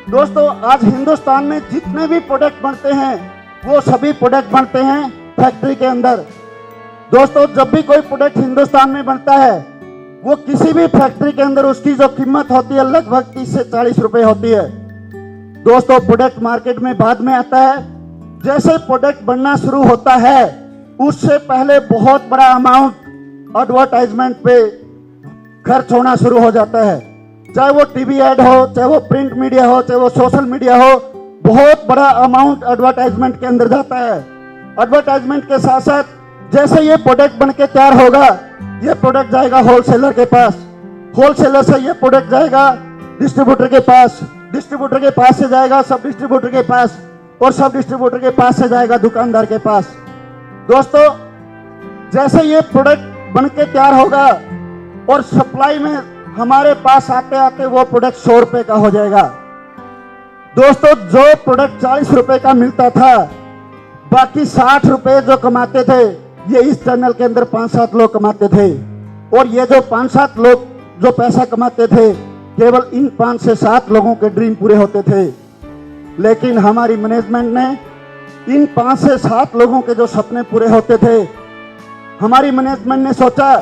दोस्तों आज हिंदुस्तान में जितने भी प्रोडक्ट बनते हैं वो सभी प्रोडक्ट बनते हैं फैक्ट्री के अंदर। दोस्तों जब भी कोई प्रोडक्ट हिंदुस्तान में बनता है वो किसी भी फैक्ट्री के अंदर उसकी जो कीमत होती है लगभग 30 से 40 रुपए होती है। दोस्तों प्रोडक्ट मार्केट में बाद में आता है। जैसे प्रोडक्ट बनना शुरू होता है उससे पहले बहुत बड़ा अमाउंट एडवर्टाइजमेंट पे खर्च होना शुरू हो जाता है। चाहे वो टीवी ऐड हो, चाहे वो प्रिंट मीडिया हो, चाहे वो सोशल मीडिया हो, बहुत बड़ा अमाउंट एडवर्टाइजमेंट के अंदर जाता है। एडवर्टाइजमेंट के साथ साथ जैसे ये प्रोडक्ट बन के तैयार होगा ये प्रोडक्ट जाएगा होलसेलर के पास, होलसेलर से ये प्रोडक्ट जाएगा डिस्ट्रीब्यूटर के पास, डिस्ट्रीब्यूटर के पास से जाएगा सब डिस्ट्रीब्यूटर के पास, और सब डिस्ट्रीब्यूटर के पास से जाएगा दुकानदार के पास। दोस्तों जैसे ये प्रोडक्ट बन के तैयार होगा और सप्लाई में हमारे पास आते आते वो प्रोडक्ट 100 रुपए का हो जाएगा। दोस्तों जो प्रोडक्ट 40 रुपए का मिलता था बाकी 60 रुपए जो कमाते थे ये इस चैनल के अंदर 5-7 लोग कमाते थे, और ये जो 5-7 लोग जो पैसा कमाते थे केवल इन 5 से 7 लोगों के ड्रीम पूरे होते थे। लेकिन हमारी मैनेजमेंट ने इन 5 से 7 लोगों के जो सपने पूरे होते थे, हमारी मैनेजमेंट ने सोचा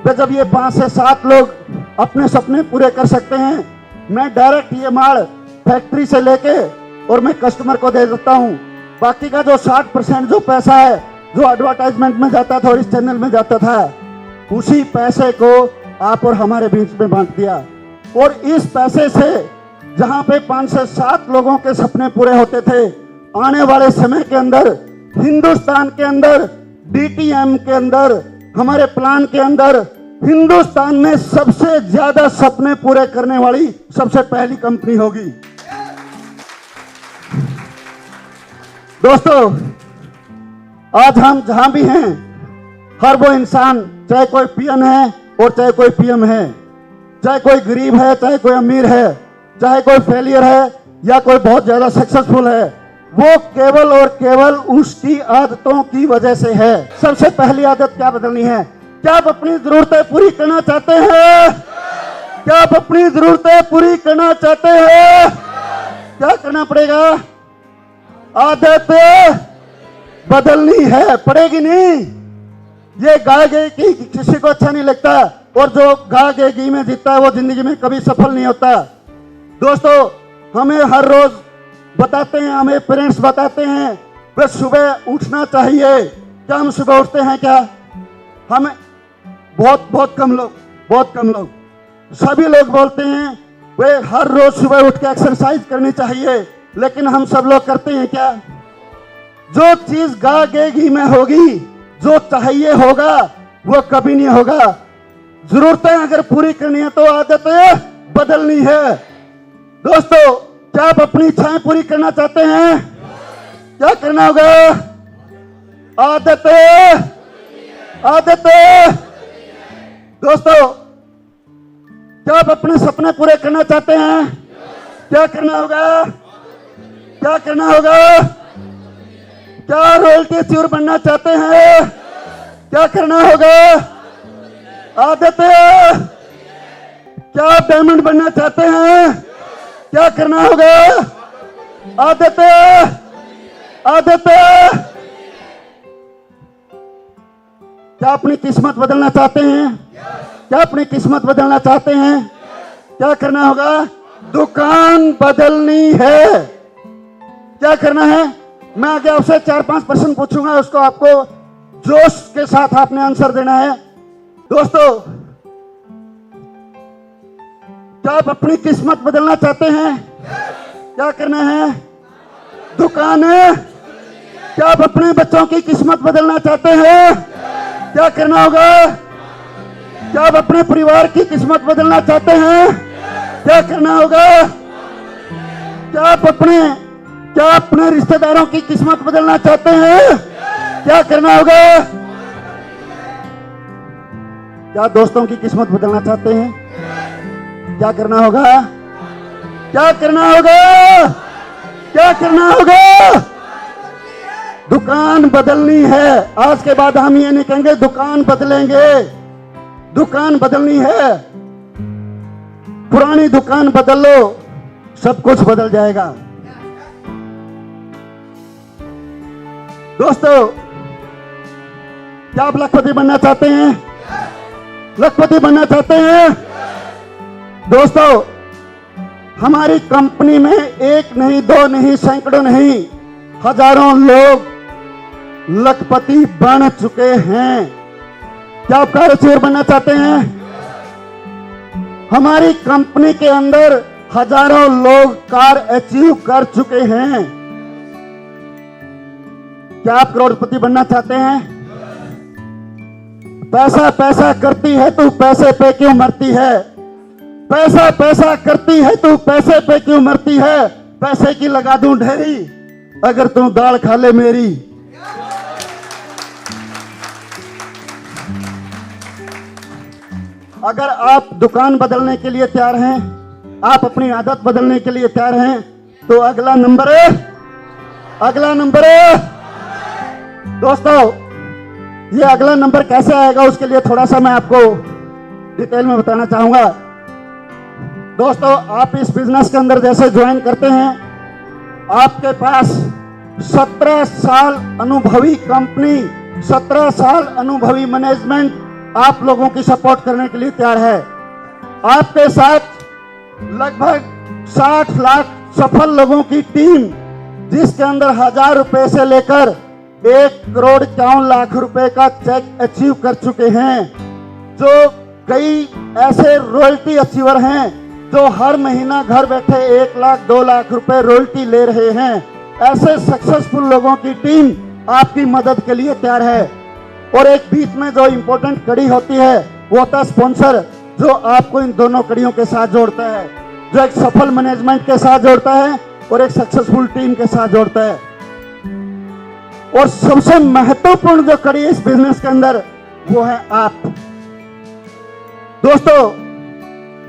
कि जब ये 5 से 7 लोग अपने सपने पूरे कर सकते हैं, मैं डायरेक्ट ये माल फैक्ट्री से लेके और मैं कस्टमर को दे देता हूँ। बाकी का जो 60% जो पैसा है जो एडवर्टाइजमेंट में जाता था और इस चैनल में जाता था, उसी पैसे को आप और हमारे बीच में बांट दिया। और इस पैसे से जहां पे 5 से 7 लोगों के सपने पूरे होते थे, आने वाले समय के अंदर हिंदुस्तान के अंदर डीटीएम के अंदर हमारे प्लान के अंदर हिंदुस्तान में सबसे ज्यादा सपने पूरे करने वाली सबसे पहली कंपनी होगी। दोस्तों आज हम जहां भी हैं, हर वो इंसान चाहे कोई पीएम है और चाहे कोई पीएम है, चाहे कोई गरीब है चाहे कोई अमीर है, चाहे कोई फेलियर है या कोई बहुत ज्यादा सक्सेसफुल है, वो केवल और केवल उसकी आदतों की वजह से है। सबसे पहली आदत क्या बदलनी है? क्या आप अपनी जरूरतें पूरी करना चाहते हैं? क्या आप अपनी जरूरतें पूरी करना चाहते हैं? क्या करना पड़ेगा? आदत बदलनी है, पड़ेगी नहीं। ये गाय गई की किसी को अच्छा नहीं लगता, और जो गाय गई घी में जीतता है वो जिंदगी में कभी सफल नहीं होता। दोस्तों हमें हर रोज बताते हैं, हमें पेरेंट्स बताते हैं वे सुबह उठना चाहिए। क्या हम सुबह उठते हैं? क्या हमें बहुत कम लोग सभी लोग बोलते हैं वे हर रोज सुबह उठ के एक्सरसाइज करनी चाहिए, लेकिन हम सब लोग करते हैं क्या? जो चीज गाय के घी में होगी, जो चाहिए होगा वो कभी नहीं होगा। जरूरतें अगर पूरी करनी है तो आदतें बदलनी है। दोस्तों क्या आप अपनी इच्छाएं पूरी करना चाहते हैं? क्या करना होगा? आदतें। दोस्तों क्या आप अपने सपने पूरे करना चाहते हैं? क्या करना होगा? क्या रॉयल्टी श्योर बनना चाहते हैं? क्या करना होगा? आदतें। क्या आप डायमंड बनना चाहते हैं? क्या करना होगा? आदतें। क्या अपनी किस्मत बदलना चाहते हैं? क्या अपनी किस्मत बदलना चाहते हैं? क्या करना होगा? दुकान बदलनी है। क्या करना है? मैं आगे आपसे 4-5 प्रश्न पूछूंगा, उसको आपको जोश के साथ आपने आंसर देना है। दोस्तों क्या आप अपनी किस्मत बदलना चाहते हैं? क्या करना है? दुकान है। क्या आप अपने बच्चों की किस्मत बदलना चाहते हैं? क्या करना होगा? क्या आप अपने परिवार की किस्मत बदलना चाहते हैं? क्या करना होगा? क्या अपने रिश्तेदारों की किस्मत बदलना चाहते हैं? क्या करना होगा? क्या दोस्तों की किस्मत बदलना चाहते हैं? क्या करना होगा? क्या करना होगा? दुकान बदलनी है। आज के बाद हम ये नहीं कहेंगे दुकान बदलेंगे, दुकान बदलनी है। पुरानी दुकान बदल लो, सब कुछ बदल जाएगा। दोस्तों, क्या आप लखपति बनना चाहते हैं? लखपति बनना चाहते हैं? दोस्तों, हमारी कंपनी में एक नहीं, दो नहीं, सैकड़ों नहीं, हजारों लोग लखपति बन चुके हैं। क्या आप कार अचीवर बनना चाहते हैं? हमारी कंपनी के अंदर हजारों लोग कार अचीव कर चुके हैं। क्या आप करोड़पति बनना चाहते हैं? पैसा पैसा करती है तू पैसे पे क्यों मरती है? पैसा पैसा करती है तू पैसे पे क्यों मरती है? पैसे की लगा दूं ढेरी अगर तू दाल खा ले मेरी। अगर आप दुकान बदलने के लिए तैयार हैं, आप अपनी आदत बदलने के लिए तैयार हैं, तो अगला नंबर है, अगला नंबर है। दोस्तों, ये अगला नंबर कैसे आएगा उसके लिए थोड़ा सा मैं आपको डिटेल में बताना चाहूंगा। दोस्तों, आप इस बिजनेस के अंदर जैसे ज्वाइन करते हैं, आपके पास 17 साल अनुभवी कंपनी, 17 साल अनुभवी मैनेजमेंट आप लोगों की सपोर्ट करने के लिए तैयार है। आपके साथ लगभग 60 लाख सफल लोगों की टीम, जिसके अंदर 1000 रुपए से लेकर 1 करोड़ 51 लाख रुपए का चेक अचीव कर चुके हैं। जो कई ऐसे रॉयल्टी अचीवर हैं जो हर महीना घर बैठे 1 लाख 2 लाख रुपए रॉयल्टी ले रहे हैं। ऐसे सक्सेसफुल लोगों की टीम आपकी मदद के लिए तैयार है। और एक बीच में जो इंपॉर्टेंट कड़ी होती है वो होता है स्पॉन्सर, जो आपको इन दोनों कड़ियों के साथ जोड़ता है, जो एक सफल मैनेजमेंट के साथ जोड़ता है और एक सक्सेसफुल टीम के साथ जोड़ता है। और सबसे महत्वपूर्ण जो कड़ी इस बिजनेस के अंदर वो है आप। दोस्तों,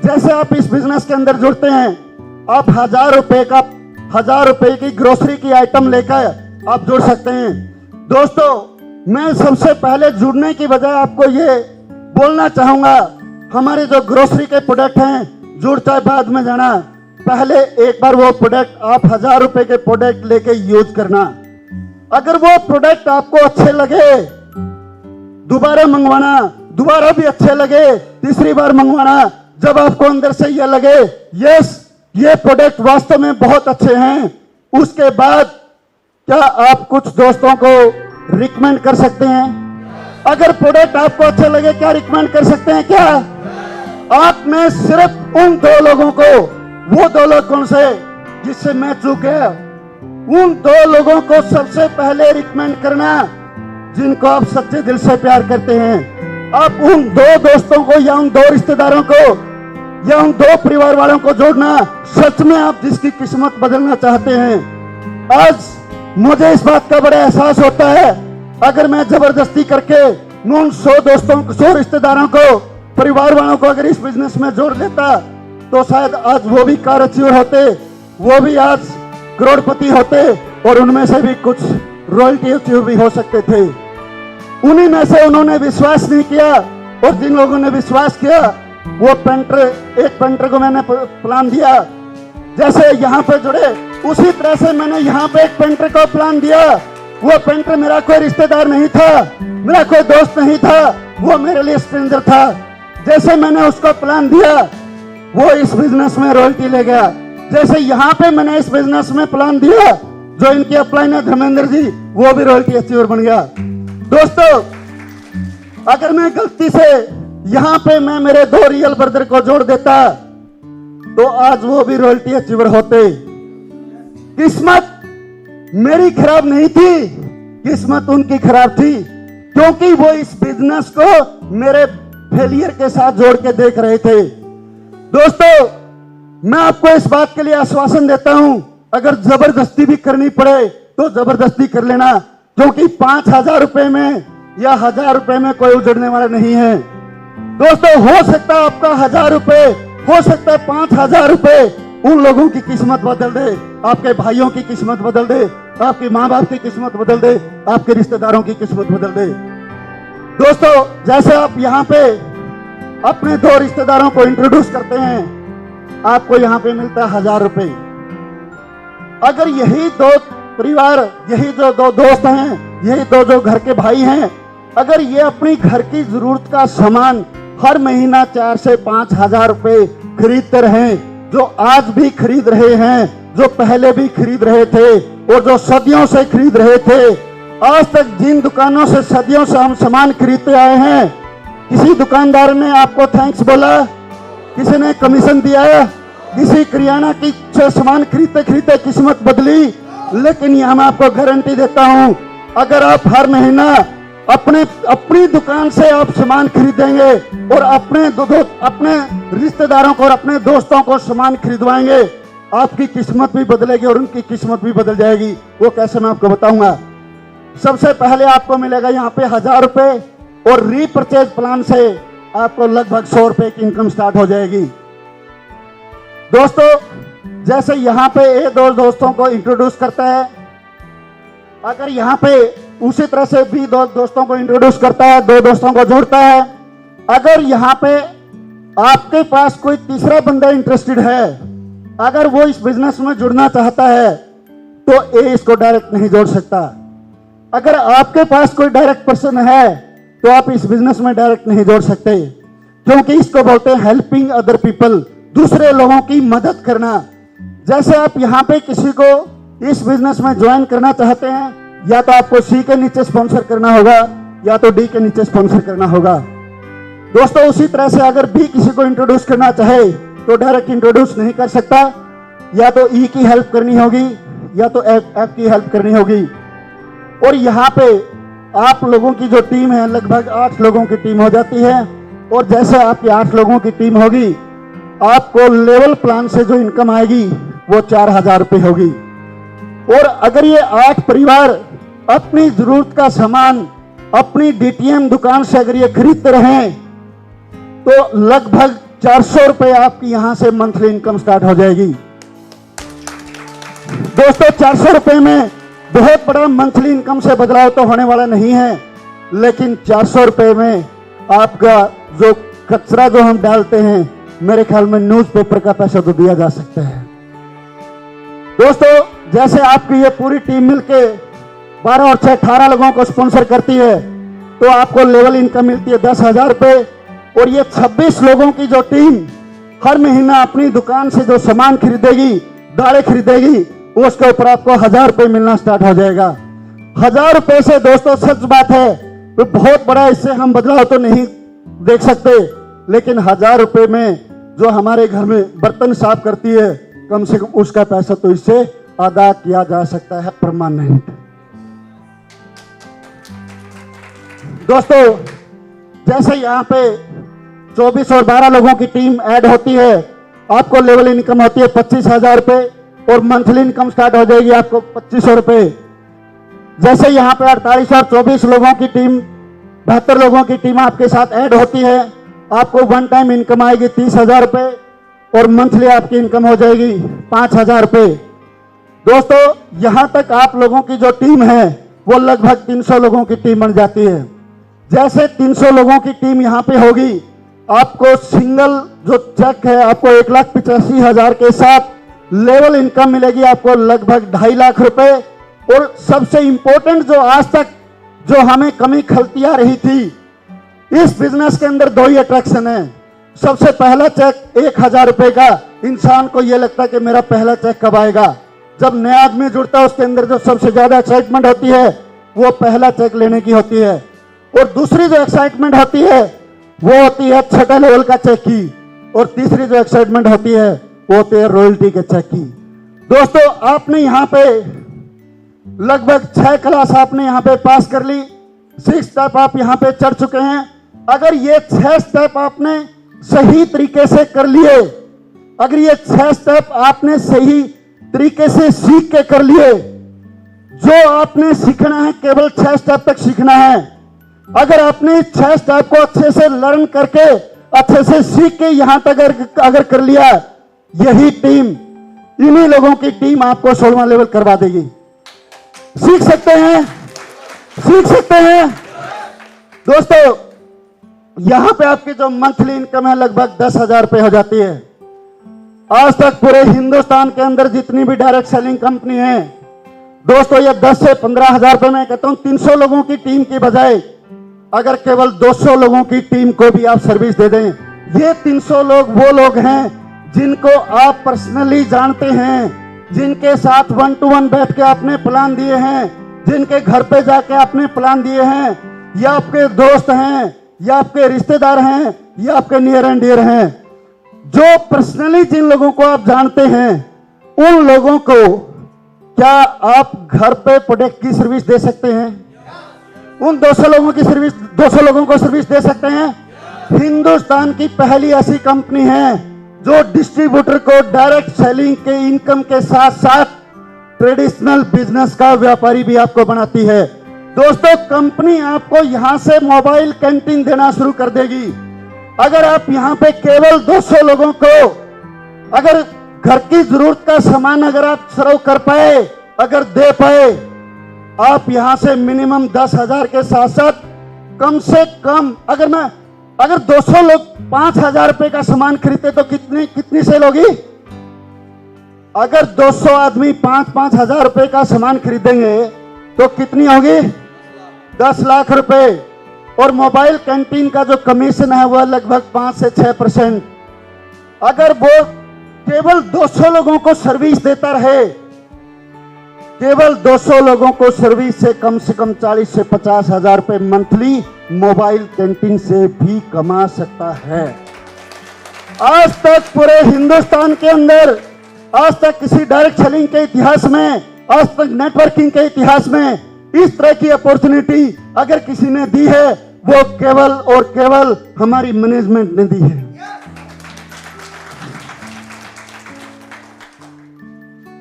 जैसे आप इस बिजनेस के अंदर जुड़ते हैं, आप 1000 रुपए की ग्रोसरी की आइटम लेकर आप जुड़ सकते हैं। दोस्तों, मैं सबसे पहले जुड़ने की बजाय आपको ये बोलना चाहूंगा, हमारे जो ग्रोसरी के प्रोडक्ट हैं, जुड़ चाहे बाद में जाना, पहले एक बार वो प्रोडक्ट आप 1000 रुपए के प्रोडक्ट लेके यूज करना। अगर वो प्रोडक्ट आपको अच्छे लगे, दोबारा मंगवाना, दोबारा भी अच्छे लगे, तीसरी बार मंगवाना। जब आपको अंदर से ये लगे यस ये प्रोडक्ट वास्तव में बहुत अच्छे हैं, उसके बाद क्या आप कुछ दोस्तों को रिकमेंड कर सकते हैं? अगर प्रोडक्ट आपको अच्छे लगे, क्या रिकमेंड कर सकते हैं? क्या आप में सिर्फ उन 2 लोगों को, वो 2 लोग कौन से जिससे मैं चूक गया, उन 2 लोगों को सबसे पहले रिकमेंड करना जिनको आप सच्चे दिल से प्यार करते हैं। आप उन 2 दोस्तों को या उन 2 रिश्तेदारों को या उन 2 परिवार वालों को जोड़ना, सच में आप जिसकी किस्मत बदलना चाहते हैं। आज मुझे इस बात का बड़ा एहसास होता है, अगर मैं जबरदस्ती करके उन 100 दोस्तों, 100 रिश्तेदारों को, परिवार वालों को अगर इस बिजनेस में जोड़ लेता, तो शायद आज वो भी कार अचीवर होते, वो भी आज करोड़पति होते और उनमें से भी कुछ रॉयल्टी अचीवर भी हो सकते थे। उन्हीं में से उन्होंने विश्वास नहीं किया, और जिन लोगों ने विश्वास किया वो एक पेंटर को मैंने प्लान दिया, जैसे यहाँ पे जुड़े उसी तरह से मैंने यहाँ पे एक पेंटर को प्लान दिया। वो पेंटर मेरा कोई रिश्तेदार नहीं था, मेरा कोई दोस्त नहीं था, वो मेरे लिए स्ट्रेंजर था। जैसे मैंने उसको प्लान दिया, वो इस बिजनेस में रॉयल्टी ले गया। जैसे यहाँ पे मैंने इस बिजनेस में प्लान दिया, जो इनकी अपलाइन है धर्मेंद्र जी, वो भी रॉयल्टी अचीवर बन गया। दोस्तों, अगर मैं गलती से यहाँ पे मैं मेरे 2 रियल ब्रदर को जोड़ देता, तो आज वो भी रॉयल्टी अचीवर होते। किस्मत मेरी खराब नहीं थी, किस्मत उनकी खराब थी, क्योंकि वो इस बिजनेस को मेरे फेलियर के साथ जोड़ के देख रहे थे। दोस्तों, मैं आपको इस बात के लिए आश्वासन देता हूं, अगर जबरदस्ती भी करनी पड़े तो जबरदस्ती कर लेना, क्योंकि 5000 रुपए में या 1000 रुपए में कोई उजड़ने वाला नहीं है। दोस्तों, हो सकता है आपका 1000 रुपए, हो सकता है 5000 रुपए उन लोगों की किस्मत बदल दे, आपके भाइयों की किस्मत बदल दे, आपके माँ बाप की किस्मत बदल दे, आपके रिश्तेदारों की किस्मत बदल दे। दोस्तों, जैसे आप यहाँ पे अपने 2 रिश्तेदारों को इंट्रोड्यूस करते हैं, आपको यहाँ पे मिलता है 1000 रुपए। अगर यही दो परिवार, यही जो दो दोस्त हैं, यही दो जो घर के भाई हैं, अगर ये अपनी घर की जरूरत का सामान हर महीना 4 से 5 हजार रुपए खरीदते रहे, जो आज भी खरीद रहे हैं, जो पहले भी खरीद रहे थे और जो सदियों से खरीद रहे थे, आज तक जिन दुकानों से सदियों से हम सामान खरीदते आए हैं, किसी दुकानदार ने आपको थैंक्स बोला, किसी ने कमीशन दिया, किसी किराना की सामान खरीदते खरीदते किस्मत बदली। लेकिन यह मैं आपको गारंटी देता हूं, अगर आप हर महीना अपनी दुकान से आप सामान खरीदेंगे और अपने रिश्तेदारों को और अपने दोस्तों को सामान खरीदवाएंगे, आपकी किस्मत भी बदलेगी और उनकी किस्मत भी बदल जाएगी। वो कैसे मैं आपको बताऊंगा। सबसे पहले आपको मिलेगा यहाँ पे 1000 रुपए और रीपरचेज प्लान से आपको लगभग 100 रुपए की इनकम स्टार्ट हो जाएगी। दोस्तों, जैसे यहाँ पे ये दो दोस्तों को इंट्रोड्यूस करता है, अगर यहाँ पे उसी तरह से भी दो दोस्तों को इंट्रोड्यूस करता है, दो दोस्तों को जोड़ता है। अगर यहाँ पे आपके पास कोई तीसरा बंदा इंटरेस्टेड है, अगर वो इस बिजनेस में जुड़ना चाहता है, तो ये इसको डायरेक्ट नहीं जोड़ सकता। अगर आपके पास कोई डायरेक्ट पर्सन है, तो आप इस बिजनेस में डायरेक्ट नहीं जोड़ सकते, क्योंकि इसको बोलते हैं हेल्पिंग अदर पीपल, दूसरे लोगों की मदद करना। जैसे आप यहाँ पे किसी को इस बिजनेस में ज्वाइन करना चाहते हैं, या तो आपको सी के नीचे स्पॉन्सर करना होगा या तो डी के नीचे स्पॉन्सर करना होगा। दोस्तों, उसी तरह से अगर बी किसी को इंट्रोड्यूस करना चाहे तो डायरेक्ट इंट्रोड्यूस नहीं कर सकता, या तो ई की हेल्प करनी होगी या तो एफ की हेल्प करनी होगी। और यहाँ पे आप लोगों की जो टीम है, लगभग 8 लोगों की टीम हो जाती है। और जैसे आपकी 8 लोगों की टीम होगी, आपको लेवल प्लान से जो इनकम आएगी वो 4000 रुपए होगी। और अगर ये 8 परिवार अपनी जरूरत का सामान अपनी डीटीएम दुकान से अगर ये खरीदते रहें, तो लगभग 400 रुपए आपकी यहां से मंथली इनकम स्टार्ट हो जाएगी। दोस्तों, 400 रुपए में बहुत बड़ा मंथली इनकम से बदलाव तो होने वाला नहीं है, लेकिन 400 रुपए में आपका जो कचरा जो हम डालते हैं, मेरे ख्याल में न्यूज़पेपर का पैसा तो दिया जा सकता है। दोस्तों, जैसे आपकी ये पूरी टीम मिलके 12 और 6 18 लोगों को स्पॉन्सर करती है, तो आपको लेवल इनकम मिलती है 10,000 रुपए। और ये 26 लोगों की जो टीम हर महीना अपनी दुकान से जो सामान खरीदेगी, दालें खरीदेगी, उसके ऊपर आपको 1000 रुपए मिलना स्टार्ट हो जाएगा। 1000 रुपए से दोस्तों, सच बात है, तो बहुत बड़ा इससे हम बदलाव तो नहीं देख सकते, लेकिन 1000 रुपए में जो हमारे घर में बर्तन साफ करती है, कम से कम उसका पैसा तो इससे अदा किया जा सकता है परमानेंट। दोस्तों, जैसे यहाँ पे 24 और 12 लोगों की टीम ऐड होती है, आपको लेवल इनकम होती है 25,000 रुपए और मंथली इनकम स्टार्ट हो जाएगी आपको 2500 रुपए। जैसे यहाँ पे 48 और 24 लोगों की टीम, 72 लोगों की टीम आपके साथ ऐड होती है, आपको वन टाइम इनकम आएगी 30,000 रुपए और मंथली आपकी इनकम हो जाएगी 5,000 रुपए। दोस्तों, यहां तक आप लोगों की जो टीम है वो लगभग 300 लोगों की टीम बन जाती है। जैसे 300 लोगों की टीम यहां पे होगी, आपको सिंगल जो चेक है आपको 1,85,000 के साथ लेवल इनकम मिलेगी, आपको लगभग 2.5 लाख रुपए। और सबसे इंपॉर्टेंट, जो आज तक जो हमें कमी खलती आ रही थी, इस बिजनेस के अंदर 2 ही अट्रैक्शन है। सबसे पहला चेक 1,000 रुपए का, इंसान को यह लगता है कि मेरा पहला चेक कब आएगा। जब नया आदमी जुड़ता है, उसके अंदर जो सबसे ज्यादा एक्साइटमेंट होती है वो पहला चेक लेने की होती है। और दूसरी जो एक्साइटमेंट होती है वो होती है 6ठे लेवल का चेक की। और तीसरी जो एक्साइटमेंट होती है वो होती है रॉयल्टी के चेक की। दोस्तों, आपने यहाँ पे लगभग 6 क्लास आपने यहाँ पे पास कर ली, 6 स्टेप आप यहाँ पे चढ़ चुके हैं। अगर ये 6 स्टेप आपने सही तरीके से कर लिए, अगर ये 6 स्टेप आपने सही तरीके से सीख के कर लिए, जो आपने सीखना है केवल 6 स्टेप तक सीखना है। अगर आपने 6 स्टेप को अच्छे से लर्न करके, अच्छे से सीख के यहां तक अगर कर लिया, यही टीम, इन्हीं लोगों की टीम आपको 16वां लेवल करवा देगी। सीख सकते हैं, सीख सकते हैं। दोस्तों, यहां पे आपकी जो मंथली इनकम है लगभग 10,000 रुपए हो जाती है। आज तक पूरे हिंदुस्तान के अंदर जितनी भी डायरेक्ट सेलिंग कंपनी है दोस्तों, ये 10 से 15 हजार रुपए में कहता हूं 300 लोगों की टीम की बजाय अगर केवल 200 लोगों की टीम को भी आप सर्विस दे दें, ये 300 लोग वो लोग हैं जिनको आप पर्सनली जानते हैं, जिनके साथ 1 to 1 बैठ के आपने प्लान दिए हैं, जिनके घर पे जाके आपने प्लान दिए हैं, या आपके दोस्त हैं, या आपके रिश्तेदार हैं, या आपके नियर एंड डियर हैं। जो पर्सनली जिन लोगों को आप जानते हैं, उन लोगों को क्या आप घर पे प्रोडक्ट की सर्विस दे सकते हैं? उन 200 लोगों की सर्विस, 200 लोगों को सर्विस दे सकते हैं? हिंदुस्तान की पहली ऐसी कंपनी है जो डिस्ट्रीब्यूटर को डायरेक्ट सेलिंग के इनकम के साथ साथ ट्रेडिशनल बिजनेस का व्यापारी भी आपको बनाती है। दोस्तों, कंपनी आपको यहां से मोबाइल कैंटीन देना शुरू कर देगी। अगर आप यहां पे केवल 200 लोगों को अगर घर की जरूरत का सामान अगर आप सर्व कर पाए, अगर दे पाए, आप यहां से मिनिमम 10,000 के साथ साथ कम से कम अगर 200 लोग 5,000 रुपए का सामान खरीदते तो कितनी सेल होगी? अगर 200 आदमी 5-5 हजार रुपए का सामान खरीदेंगे तो कितनी होगी? 10 लाख रुपए। और मोबाइल कैंटीन का जो कमीशन है वह लगभग 5 से 6%। अगर वो केवल 200 लोगों को सर्विस देता रहे, केवल 200 लोगों को सर्विस से कम 40 से 50 हजार रुपए मंथली मोबाइल कैंटीन से भी कमा सकता है। आज तक पूरे हिंदुस्तान के अंदर, आज तक किसी डायरेक्ट सेलिंग के इतिहास में, आज तक नेटवर्किंग के इतिहास में इस तरह की अपॉर्चुनिटी अगर किसी ने दी है, वो केवल और केवल हमारी मैनेजमेंट ने दी है।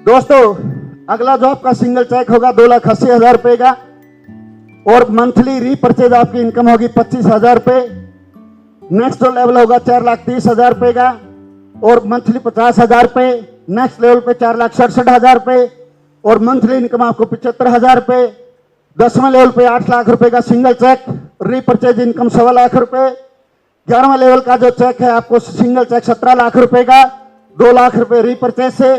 दोस्तों, अगला जो आपका सिंगल चेक होगा 2,80,000 रुपए का, और मंथली रीपर्चेज आपकी इनकम होगी 25,000 रुपए। नेक्स्ट जो लेवल होगा 4,30,000 रुपए का, और मंथली 50,000 रुपए। नेक्स्ट लेवल पे 4,67,000 रुपए, और मंथली इनकम आपको 75,000 रुपए। 10वें लेवल पे 8 लाख रुपए का single cheque, repurchase income 1.25 lakh रुपए। 11वें लेवल का जो चेक है आपको सिंगल चेक 17 लाख रुपए का, 2 लाख रुपए रीपर्चेज से।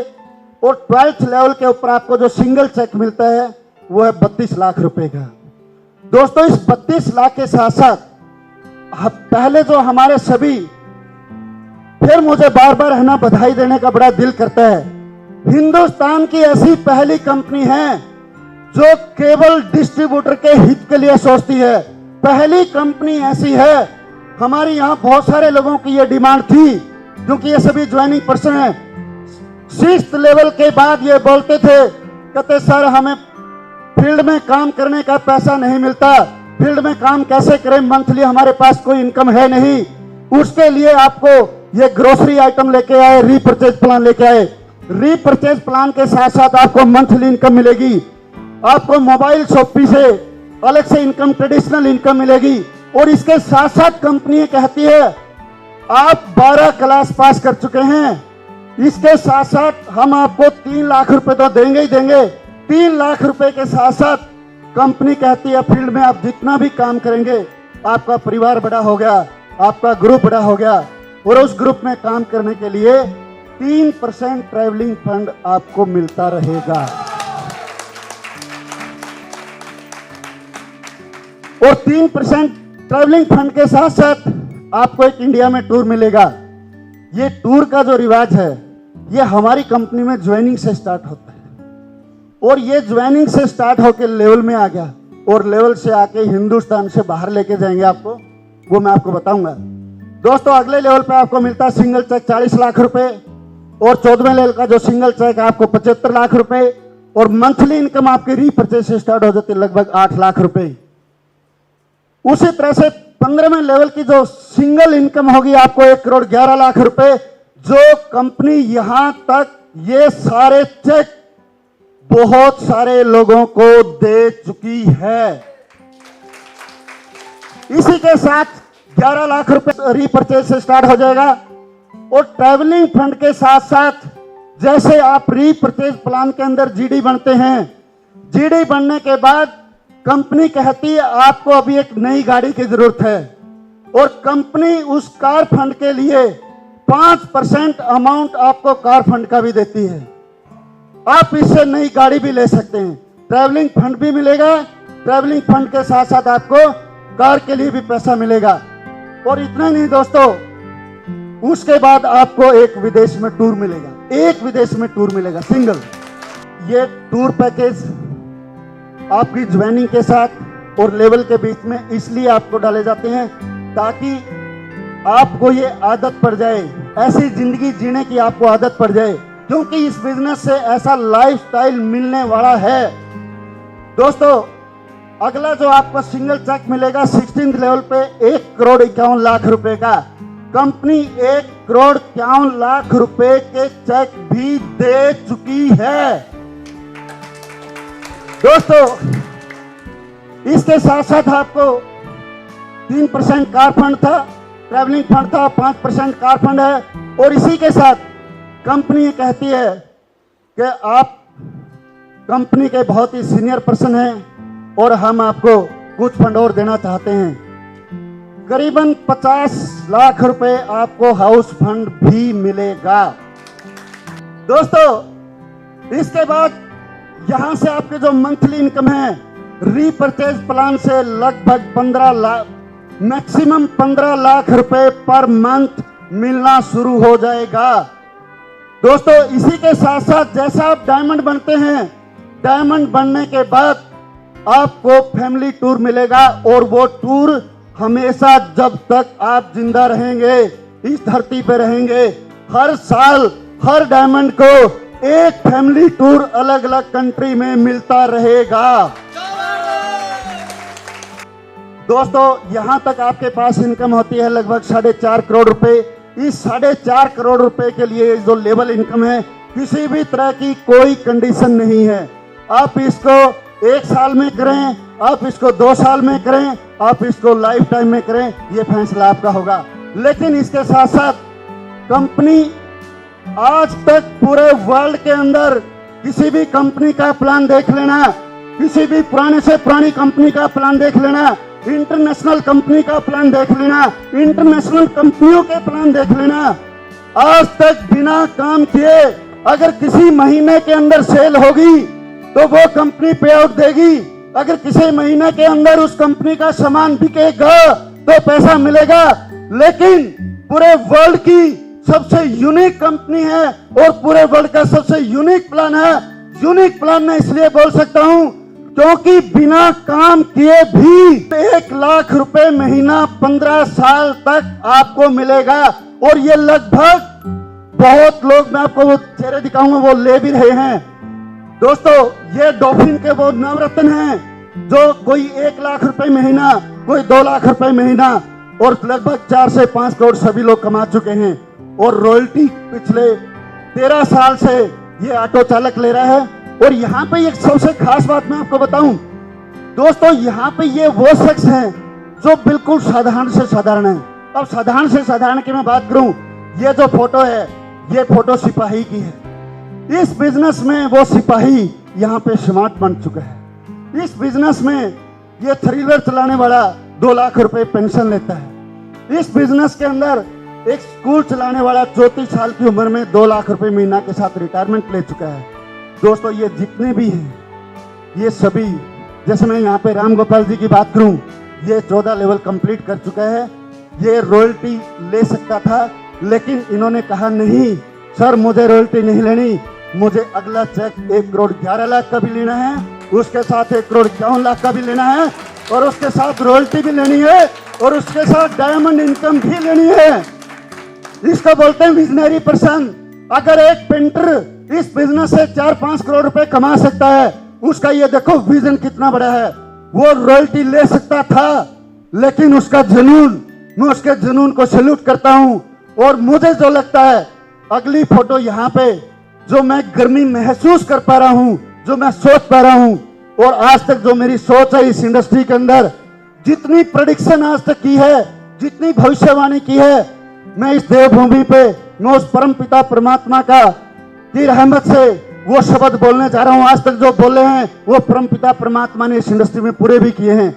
और 12th लेवल के ऊपर आपको जो सिंगल चेक मिलता है वो है 32 लाख रुपए का। दोस्तों, इस 32 लाख के साथ साथ पहले जो हमारे सभी, फिर मुझे बार बार है ना बधाई देने का बड़ा दिल करता है, हिंदुस्तान की ऐसी पहली कंपनी है जो केवल डिस्ट्रीब्यूटर के हित के लिए सोचती है। पहली कंपनी ऐसी है। हमारे यहां बहुत सारे लोगों की यह डिमांड थी, क्योंकि ये सभी ज्वाइनिंग पर्सन है। 6th लेवल के बाद ये बोलते थे, कहते सर हमें फील्ड में काम करने का पैसा नहीं मिलता, फील्ड में काम कैसे करें, मंथली हमारे पास कोई इनकम है नहीं। उसके लिए आपको ये ग्रोसरी आइटम लेके आए, रीपर्चेज प्लान लेके आए। रीपर्चेज प्लान के साथ साथ आपको मंथली इनकम मिलेगी, आपको मोबाइल शॉपी से अलग से इनकम, ट्रेडिशनल इनकम मिलेगी। और इसके साथ साथ कंपनी कहती है आप 12 क्लास पास कर चुके हैं, इसके साथ साथ हम आपको 3 लाख रुपए तो देंगे ही देंगे। 3 लाख रुपए के साथ साथ कंपनी कहती है फील्ड में आप जितना भी काम करेंगे, आपका परिवार बड़ा हो गया, आपका ग्रुप बड़ा हो गया, और उस ग्रुप में काम करने के लिए 3% ट्रैवलिंग फंड आपको मिलता रहेगा। और 3% ट्रैवलिंग फंड के साथ साथ आपको एक इंडिया में टूर मिलेगा। ये टूर का जो रिवाज है ये हमारी कंपनी में ज्वाइनिंग से स्टार्ट होता है, और ये ज्वाइनिंग से स्टार्ट होकर लेवल में आ गया, और लेवल से आके हिंदुस्तान से बाहर लेके जाएंगे आपको, वो मैं आपको बताऊंगा। दोस्तों, अगले लेवल पे आपको मिलता है सिंगल चेक 40 लाख रुपए, और 14वें लेवल का जो सिंगल चेक आपको 75 लाख रुपए, और मंथली इनकम आपकी रीपर्चेज से स्टार्ट हो जाती है लगभग 8 लाख रुपए। उसी तरह से 15वें लेवल की जो सिंगल इनकम होगी आपको 1,11,00,000 रुपए, जो कंपनी यहां तक ये सारे चेक बहुत सारे लोगों को दे चुकी है। इसी के साथ 11 लाख रुपए रीपर्चेज से स्टार्ट हो जाएगा। और ट्रैवलिंग फंड के साथ साथ जैसे आप रीपर्चेज प्लान के अंदर जीडी बनते हैं, जीडी बनने के बाद कंपनी कहती है आपको अभी एक नई गाड़ी की जरूरत है, और कंपनी उस कार फंड के लिए 5% अमाउंट आपको कार फंड का भी देती है। आप इससे नई गाड़ी भी ले सकते हैं, ट्रैवलिंग फंड भी मिलेगा, ट्रैवलिंग फंड के साथ साथ आपको कार के लिए भी पैसा मिलेगा। और इतना नहीं दोस्तों, उसके बाद आपको एक विदेश में टूर मिलेगा, एक विदेश में टूर मिलेगा सिंगल। ये टूर पैकेज आपकी ज्वाइनिंग के साथ और लेवल के बीच में इसलिए आपको डाले जाते हैं ताकि आपको ये आदत पड़ जाए, ऐसी जिंदगी जीने की आपको आदत पड़ जाए, क्योंकि इस बिजनेस से ऐसा लाइफस्टाइल मिलने वाला है। दोस्तों, अगला जो आपको सिंगल चेक मिलेगा 16th लेवल पे 1,51,00,000 रुपए का। कंपनी 1,51,00,000 रुपए के चेक भी दे चुकी है। दोस्तों, इसके साथ साथ आपको 3% कार फंड था, ट्रैवलिंग फंड था, 5% कार फंड है। और इसी के साथ कंपनी कहती है कि आप कंपनी के बहुत ही सीनियर पर्सन हैं और हम आपको कुछ फंड और देना चाहते हैं। करीबन 50 लाख रुपए आपको हाउस फंड भी मिलेगा। दोस्तों, इसके बाद यहां से आपके जो मंथली इनकम है रीपरचेज प्लान से लगभग 15 लाख, मैक्सिमम 15 लाख रुपए पर मंथ मिलना शुरू हो जाएगा। दोस्तों, इसी के साथ साथ जैसा आप डायमंड बनते हैं, डायमंड बनने के बाद आपको फैमिली टूर मिलेगा और वो टूर हमेशा जब तक आप जिंदा रहेंगे, इस धरती पे रहेंगे, हर साल हर डायमंड को एक फैमिली टूर अलग अलग कंट्री में मिलता रहेगा। दोस्तों, यहां तक आपके पास इनकम होती है लगभग 4.5 करोड़ रुपए। इस 4.5 करोड़ रुपए के लिए जो लेवल इनकम है, किसी भी तरह की कोई कंडीशन नहीं है। आप इसको 1 साल में करें, आप इसको 2 साल में करें, आप इसको लाइफ टाइम में करें, ये फैसला आपका होगा। लेकिन इसके साथ साथ कंपनी आज तक पूरे वर्ल्ड के अंदर किसी भी कंपनी का प्लान देख लेना, किसी भी पुराने से पुरानी कंपनी का प्लान देख लेना, इंटरनेशनल कंपनी का प्लान देख लेना, इंटरनेशनल कंपनियों के प्लान देख लेना, आज तक बिना काम किए अगर किसी महीने के अंदर सेल होगी तो वो कंपनी पे आउट देगी। अगर किसी महीने के अंदर उस कंपनी का सामान बिकेगा तो पैसा मिलेगा। लेकिन पूरे वर्ल्ड की सबसे यूनिक कंपनी है और पूरे वर्ल्ड का सबसे यूनिक प्लान है। यूनिक प्लान मैं इसलिए बोल सकता हूं क्योंकि बिना काम किए भी 1 लाख रुपए महीना 15 साल तक आपको मिलेगा। और ये लगभग बहुत लोग, मैं आपको वो चेहरे दिखाऊंगा, वो ले भी रहे हैं। दोस्तों, ये डॉल्फिन के वो नवरत्न हैं जो कोई 1 लाख रुपए महीना, कोई 2 लाख रुपए महीना और लगभग 4 से 5 करोड़ सभी लोग कमा चुके हैं। और रॉयल्टी पिछले 13 साल से ये ऑटो चालक ले रहा है। और यहाँ पे एक सबसे खास बात मैं आपको बताऊं दोस्तों, यहाँ पे ये वो शख्स हैं जो बिल्कुल साधारण से साधारण है। अब साधारण से साधारण की मैं बात करूं, ये जो फोटो है ये फोटो सिपाही की है। इस बिजनेस में वो सिपाही यहाँ पे स्मार्ट बन चुका है। इस बिजनेस में ये 3 व्हीलर चलाने वाला 2 लाख रुपए पेंशन लेता है। इस बिजनेस के अंदर एक स्कूल चलाने वाला 34 साल की उम्र में 2 लाख रुपए महीना के साथ रिटायरमेंट ले चुका है। दोस्तों, ये जितने भी हैं ये सभी, जैसे मैं यहाँ पे राम गोपाल जी की बात करूं, ये 14 लेवल कंप्लीट कर चुका है। ये रॉयल्टी ले सकता था लेकिन इन्होंने कहा नहीं सर, मुझे रॉयल्टी नहीं लेनी, मुझे अगला चेक 1,11,00,000 का भी लेना है, उसके साथ 1,51,00,000 का भी लेना है और उसके साथ रॉयल्टी भी लेनी है और उसके साथ डायमंड इनकम भी लेनी है। इसको बोलते हैं विजनरी पर्सन। अगर एक पेंटर इस बिजनेस से 4-5 करोड़ रुपए कमा सकता है, उसका ये देखो विजन कितना बड़ा है। वो रॉयल्टी ले सकता था लेकिन उसका जुनून, मैं उसके जुनून को सैल्यूट करता हूं। और मुझे जो लगता है, अगली फोटो यहाँ पे जो मैं गर्मी महसूस कर पा रहा हूं, जो मैं सोच पा रहा हूं और आज तक जो मेरी सोच है इस इंडस्ट्री के अंदर, जितनी प्रेडिक्शन आज तक की है, जितनी भविष्यवाणी की है, मैं इस देवभूमि पे मैं उस परम पिता परमात्मा का की रहमत से वो शब्द बोलने जा रहा हूं। आज तक जो बोले हैं वो परम पिता परमात्मा ने इस इंडस्ट्री में पूरे भी किए हैं।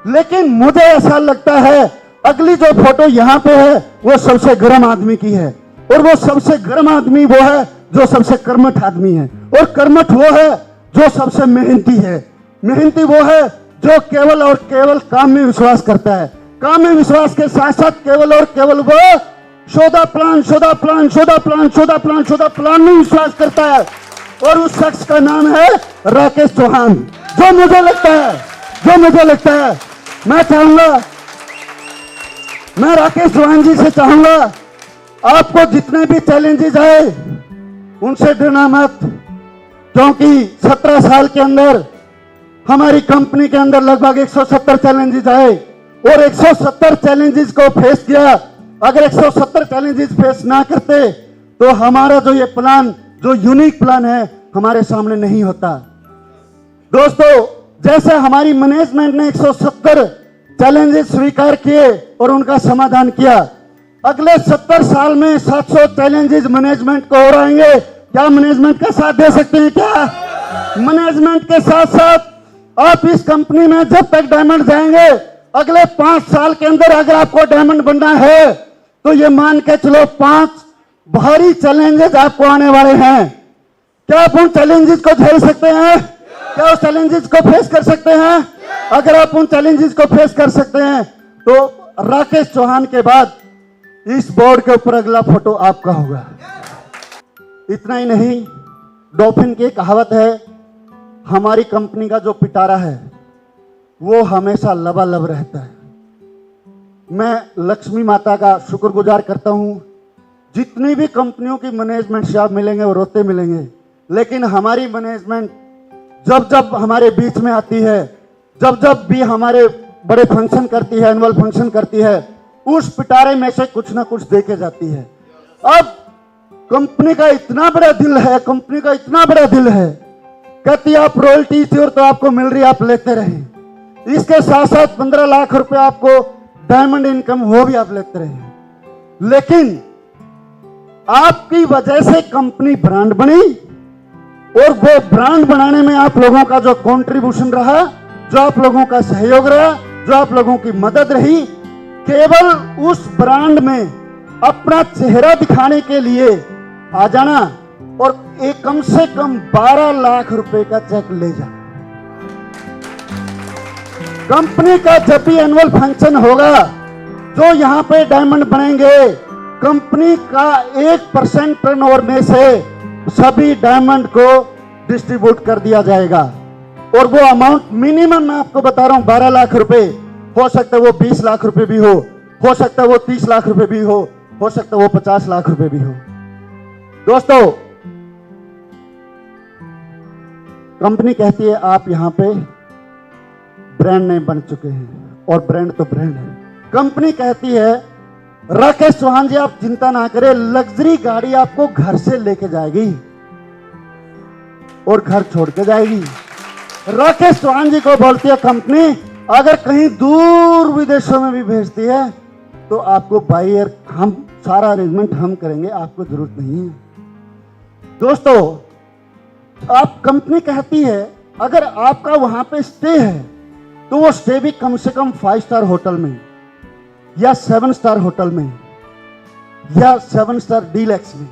लेकिन मुझे ऐसा लगता है अगली जो फोटो यहाँ पे है वो सबसे गर्म आदमी की है। और वो सबसे गर्म आदमी वो है जो सबसे कर्मठ आदमी है, और कर्मठ वो है जो सबसे मेहनती है। मेहनती वो है जो केवल और केवल काम में विश्वास करता है। काम में विश्वास के साथ साथ केवल और केवल वो शोधा प्लान में विश्वास करता है, और उस शख्स का नाम है राकेश चौहान। जो मुझे लगता है मैं चाहूंगा, मैं राकेश चौहान जी से चाहूंगा, आपको जितने भी चैलेंजेस आए उनसे डरना मत, क्योंकि 17 साल के अंदर हमारी कंपनी के अंदर लगभग 170 चैलेंजेस आए, और 170 चैलेंजेस को फेस किया। अगर 170 चैलेंजेस फेस ना करते तो हमारा जो ये प्लान, जो यूनिक प्लान है, हमारे सामने नहीं होता। दोस्तों, जैसे हमारी मैनेजमेंट ने 170 चैलेंजेस स्वीकार किए और उनका समाधान किया, अगले 70 साल में 700 चैलेंजेस मैनेजमेंट को और आएंगे। क्या मैनेजमेंट का साथ दे सकते हैं? क्या मैनेजमेंट के साथ साथ आप इस कंपनी में जब तक डायमंड जाएंगे, अगले 5 साल के अंदर अगर आपको डायमंड बनना है तो ये मान के चलो 5 भारी चैलेंजेस आपको आने वाले हैं। क्या आप उन चैलेंजेस को झेल सकते हैं? क्या उस चैलेंजेस को फेस कर सकते हैं? अगर आप उन चैलेंजेस को फेस कर सकते हैं तो राकेश चौहान के बाद इस बोर्ड के ऊपर अगला फोटो आपका होगा। इतना ही नहीं, डॉल्फिन की कहावत है, हमारी कंपनी का जो पिटारा है वो हमेशा लबालब रहता है। मैं लक्ष्मी माता का शुक्रगुजार करता हूं। जितनी भी कंपनियों की मैनेजमेंट से आप मिलेंगे वो रोते मिलेंगे, लेकिन हमारी मैनेजमेंट जब जब हमारे बीच में आती है, जब जब भी हमारे बड़े फंक्शन करती है, एनुअल फंक्शन करती है, उस पिटारे में से कुछ ना कुछ दे के जाती है। अब कंपनी का इतना बड़ा दिल है, कंपनी का इतना बड़ा दिल है, कहती आप रॉयल्टी थी और तो आपको मिल रही, आप लेते रहे। इसके साथ साथ 15 लाख रुपए आपको डायमंड इनकम वो भी आप लेते रहे। लेकिन आपकी वजह से कंपनी ब्रांड बनी, और वो ब्रांड बनाने में आप लोगों का जो कंट्रीब्यूशन रहा, जो आप लोगों का सहयोग रहा, जो आप लोगों की मदद रही, केवल उस ब्रांड में अपना चेहरा दिखाने के लिए आ जाना और एक कम से कम 12 लाख रुपए का चेक ले जाना। कंपनी का जब भी एनुअल फंक्शन होगा, जो यहां पे डायमंड बनेंगे, कंपनी का 1% टर्नओवर में से सभी डायमंड को डिस्ट्रीब्यूट कर दिया जाएगा। और वो अमाउंट मिनिमम मैं आपको बता रहा हूं 12 लाख रुपए, हो सकता है वो 20 लाख रुपए भी हो सकता है वो 30 लाख रुपए भी हो सकता है वो 50 लाख रुपए भी हो। दोस्तों, कंपनी कहती है आप यहां पे ब्रांड नेम बन चुके हैं, और ब्रांड तो ब्रांड है। कंपनी कहती है राकेश चौहान जी आप चिंता ना करें, लग्जरी गाड़ी आपको घर से लेके जाएगी और घर छोड़ के जाएगी। राकेश चौहान जी को बोलती है कंपनी, अगर कहीं दूर विदेशों में भी भेजती है तो आपको बाय एयर हम सारा अरेंजमेंट हम करेंगे, आपको जरूरत नहीं है। दोस्तों, आप कंपनी कहती है अगर आपका वहां पे स्टे है तो वो स्टे भी कम से कम 5 स्टार होटल में, या 7 स्टार होटल में, या 7 स्टार डीलक्स में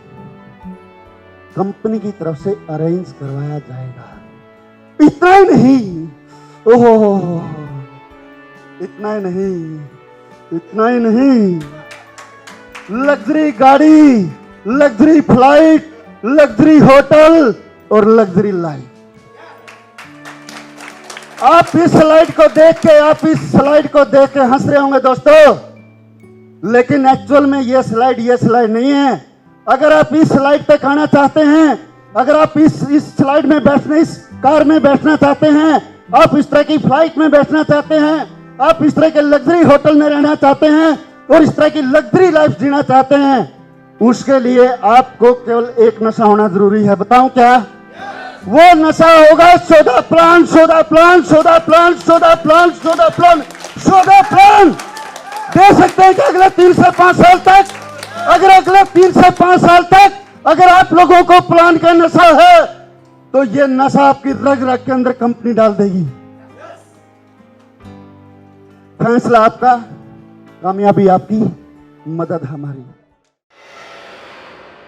कंपनी की तरफ से अरेंज करवाया जाएगा। इतना ही नहीं, ओहो, इतना ही नहीं, लग्जरी गाड़ी, लग्जरी फ्लाइट, लग्जरी होटल और लग्जरी लाइफ। आप इस स्लाइड को देख के हंस रहे होंगे दोस्तों, लेकिन एक्चुअल में ये स्लाइड नहीं है। अगर आप इस स्लाइड पे आना चाहते हैं, अगर आप इस स्लाइड में बैठने, इस कार में बैठना चाहते हैं, आप इस तरह की फ्लाइट में बैठना चाहते हैं, आप इस तरह के लग्जरी होटल में रहना चाहते हैं और इस तरह की लग्जरी लाइफ जीना चाहते हैं, उसके लिए आपको केवल एक नशा होना जरूरी है। बताऊं क्या? वो नशा होगा सोडा प्लान। दे सकते हैं कि अगले 3 से 5 साल तक, अगर आप लोगों को प्लान का नशा है तो ये नशा आपकी रग रग के अंदर कंपनी डाल देगी। फैसला आपका, कामयाबी आपकी, मदद हमारी।